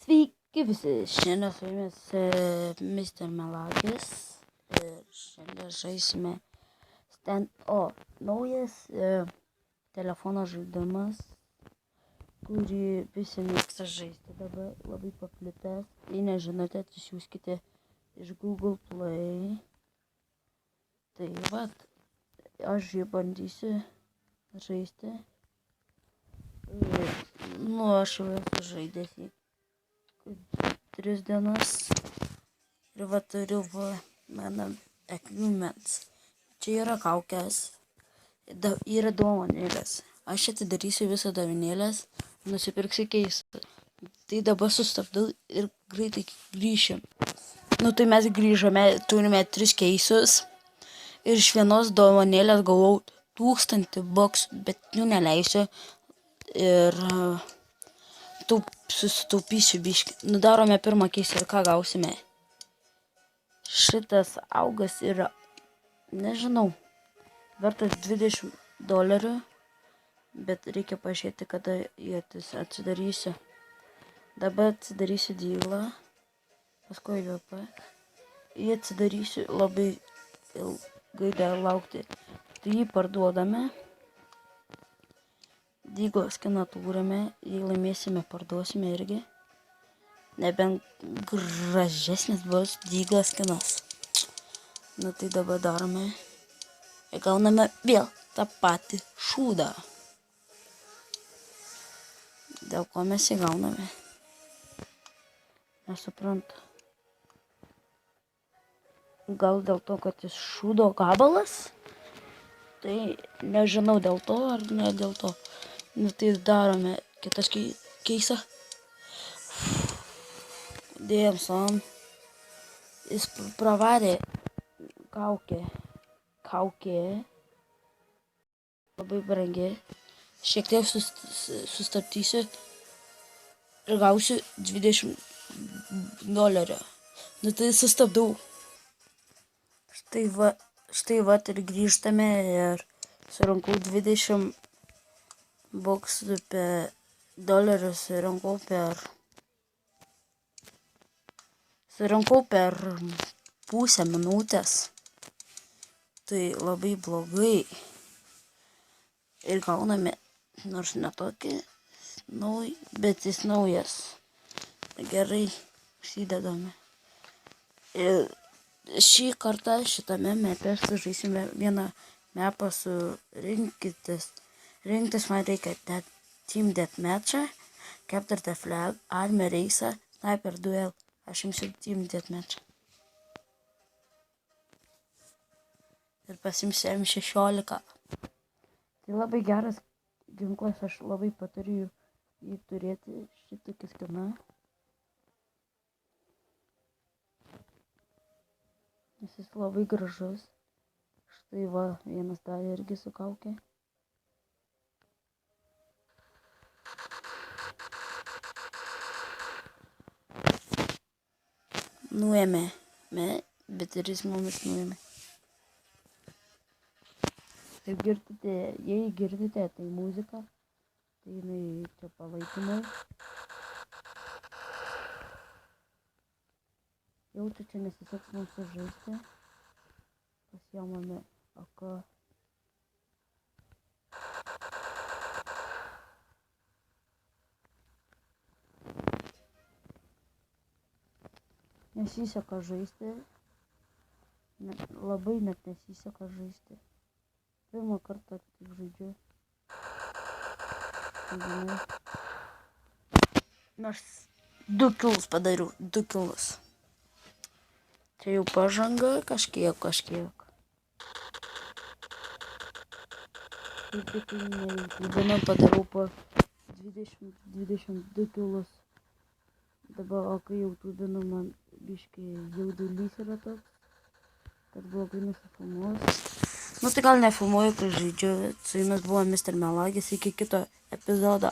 Sveiki visi, šiandien su jumis Mr. Melagis ir šiandien žaisime naujas telefono žaidimas, kurį visi mėgsta žaisti dabar, labai paplitęs. Jei nežinote, atsisiųskite iš Google Play. Tai vat, aš jį bandysiu žaisti. Aš jau esu žaidęs jį 3 dienas ir turiu mano equipments. Čia yra kaukės, yra dovanėlės. Aš atidarysiu visą dovanėlės, nusipirksiu keisą. Tai dabar sustabdau ir greitai grįšim. Tai mes grįžome, turime 3 keisus ir iš vienos dovanėlės gavau 1000 boksų, bet jų neleisiu ir susitaupysiu biškį. Darome pirmą keisą ir ką gausime. Šitas augas yra, nežinau, vertas $20, bet reikia pažiūrėti, kada jį atsidarysiu. Dabar atsidarysiu dyglą, paskui VP. Jį atsidarysiu, labai ilgai dar laukti. Tai jį parduodame. Dyglos skiną turime, jei laimėsime, parduosime irgi. Nebent gražesnis bus dyglas skinas. Tai dabar darome. Ir gauname vėl tą patį šūdą. Dėl ko mes jį gauname? Nesuprantu. Gal dėl to, kad jis šūdo gabalas? Tai nežinau dėl to ar ne dėl to. Tai darome kitas keisą. Dėjom sam. Jis pravarė kaukė. Labai brangi. Šiek tiek sustabdysiu ir gausiu $20. Tai sustabdau. Štai ir grįžtame ir surinkau 20 boksų per $, surinkau per pusę minutės. Tai labai blogai. Ir gauname, nors netokį, bet jis naujas. Gerai, užsidedame. Ir šį kartą šitame mepe sužaisime vieną mapą su rinktis man reikia Team Deathmatch'ą, Capture the Flag, Army Race'ą, Sniper Duel. Aš imsiu Team Deathmatch'ą. Ir pasimsiu M16. Tai labai geras ginklas, aš labai patariu jį turėti, šitokį skiną. Jis labai gražus. Štai vienas dar irgi su kaukė. Nuėmė, bet ir jis mumis nuėmė. Taip girdite, jei girdite, tai muzika, tai jinai čia palaikymai. Jau čia nesiseks mums sužaisti. Pasiemame AK. Nesiseka žaisti. Labai net nesiseka žaisti. Pirmą kartą taip žaidžiu. Nors 2 kilus padariau, 2 kilus. Čia jau pažanga kažkiek. Taip neįdėmė padariau po 22 kilus. Dabar, kai jau tūdinu, man biškai jaudulys yra toks, kad blogai nusifilmuos. Tai gal nefilmuoju, kai žaidžiu. Su jumis buvo Mr. Melagis, iki kito epizodo.